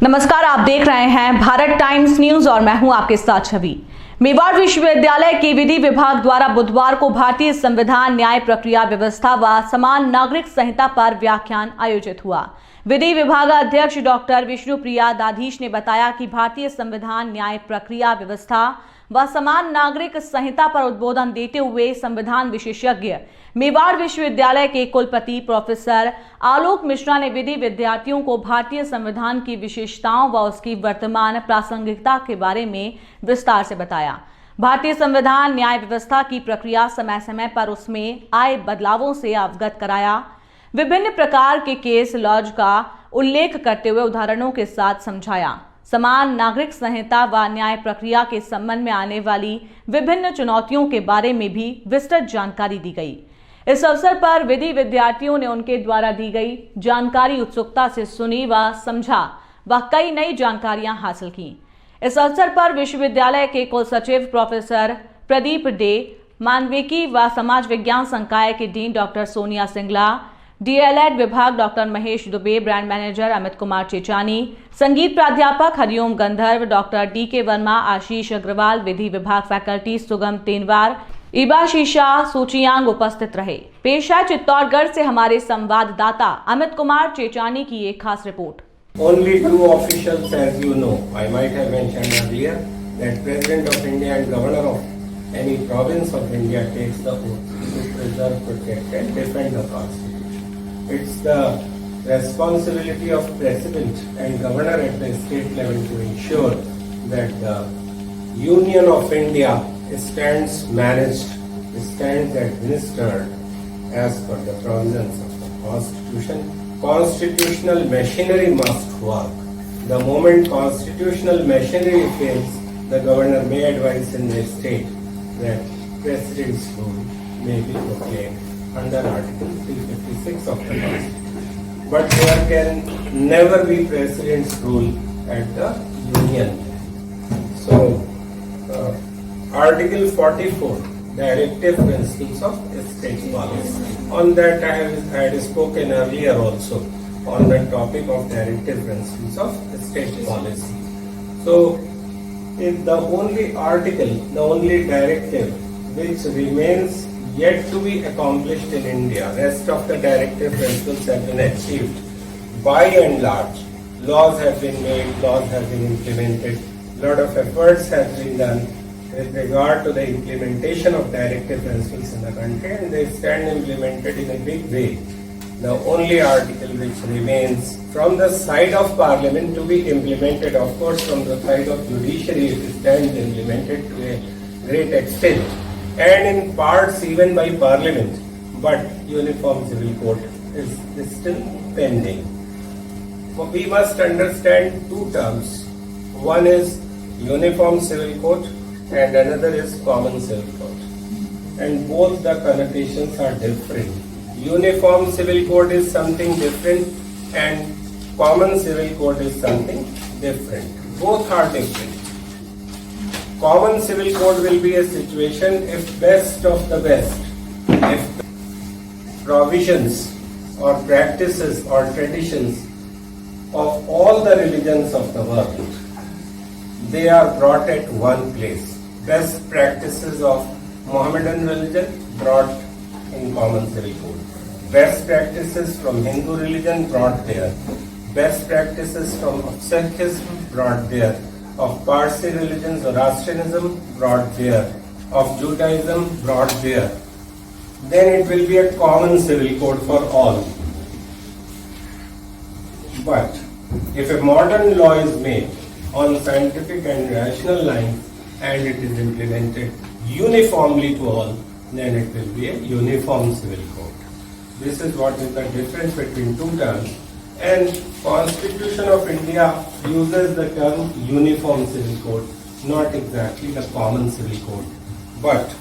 नमस्कार, आप देख रहे हैं भारत टाइम्स न्यूज और मैं हूं आपके साथ छवि। मेवाड़ विश्वविद्यालय के विधि विभाग द्वारा बुधवार को भारतीय संविधान, न्याय प्रक्रिया व्यवस्था व समान नागरिक संहिता पर व्याख्यान आयोजित हुआ। विधि विभाग अध्यक्ष डॉक्टर विष्णुप्रिया दाधीश ने बताया कि भारतीय संविधान, न्याय प्रक्रिया व्यवस्था व समान नागरिक संहिता पर उद्बोधन देते हुए संविधान विशेषज्ञ मेवाड़ विश्वविद्यालय के कुलपति प्रोफेसर आलोक मिश्रा ने विधि विद्यार्थियों को भारतीय संविधान की विशेषताओं व उसकी वर्तमान प्रासंगिकता के बारे में विस्तार से बताया। भारतीय संविधान, न्याय व्यवस्था की प्रक्रिया समय समय पर उसमें आए बदलावों से अवगत कराया। विभिन्न प्रकार के केस लॉज का उल्लेख करते हुए उदाहरणों के साथ समझाया। समान नागरिक संहिता व न्याय प्रक्रिया के संबंध में आने वाली विभिन्न चुनौतियों के बारे में भी विस्तृत जानकारी दी गई। इस अवसर पर विधि विद्यार्थियों ने उनके द्वारा दी गई जानकारी उत्सुकता से सुनी व समझा व कई नई जानकारियां हासिल की। इस अवसर पर विश्वविद्यालय के कुलसचिव प्रोफेसर प्रदीप डे, मानविकी व समाज विज्ञान संकाय की डीन डॉक्टर सोनिया सिंगला, एलएड विभाग doctor Mahesh Dubey, brand manager Amit Kumar Chechani, संगीत प्राध्यापक हरिओम गंधर्व, डॉक्टर डी.के. वर्मा, आशीष अग्रवाल, विधि विभाग फैकल्टी सुगम तेनवार, इबाशीशा सूचियांग उपस्थित रहे। पेश है चित्तौड़गढ़ से हमारे संवाददाता अमित कुमार चेचानी की एक खास report. Only two officials, as you know, I might have mentioned earlier, that President of India and Governor of any province of India takes the oath to preserve, protect and defend the Constitution. It's the responsibility of President and Governor at the state level to ensure that the Union of India stands managed, stands administered as per the provisions of the Constitution. Constitutional machinery must work. The moment constitutional machinery fails, the Governor may advise in the state that President's rule may be proclaimed under Article 356 of the Constitution. But there can never be President's rule at the Union. So, Article 44, Directive Principles of State Policy. On that I had spoken earlier also on the topic of Directive Principles of State Policy. So, the only article, the only directive which remains yet to be accomplished in India, rest of the directive principles have been achieved by and large. Laws have been made, laws have been implemented, lot of efforts have been done with regard to the implementation of directive principles in the country, and they stand implemented in a big way. The only article which remains from the side of Parliament to be implemented, of course from the side of judiciary it stands implemented to a great extent, and in parts even by Parliament, but Uniform Civil Code is still pending. We must understand two terms. One is Uniform Civil Code and another is Common Civil Code. And both the connotations are different. Uniform Civil Code is something different and Common Civil Code is something different. Both are different. Common Civil Code will be a situation if best of the best, if the provisions or practices or traditions of all the religions of the world, they are brought at one place. Best practices of Mohammedan religion brought in Common Civil Code. Best practices from Hindu religion brought there. Best practices from Sikhism brought there. Of Parsi religion, Zoroastrianism brought there. Of Judaism brought there. Then it will be a Common Civil Code for all. But if a modern law is made on scientific and rational lines and it is implemented uniformly to all, then it will be a uniform civil code. This is what is the difference between two terms, and Constitution of India uses the term uniform civil code, not exactly the common civil code. But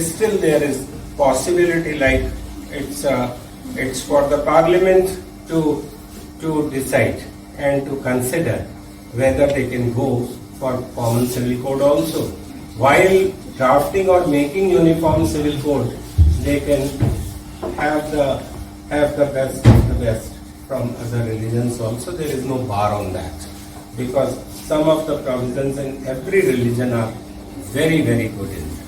still there is possibility, like it's for the Parliament to decide and to consider whether they can go for Common Civil Code also. While drafting or making Uniform Civil Code, they can have the best of the best from other religions also. There is no bar on that. because some of the provisions in every religion are very, very good in that.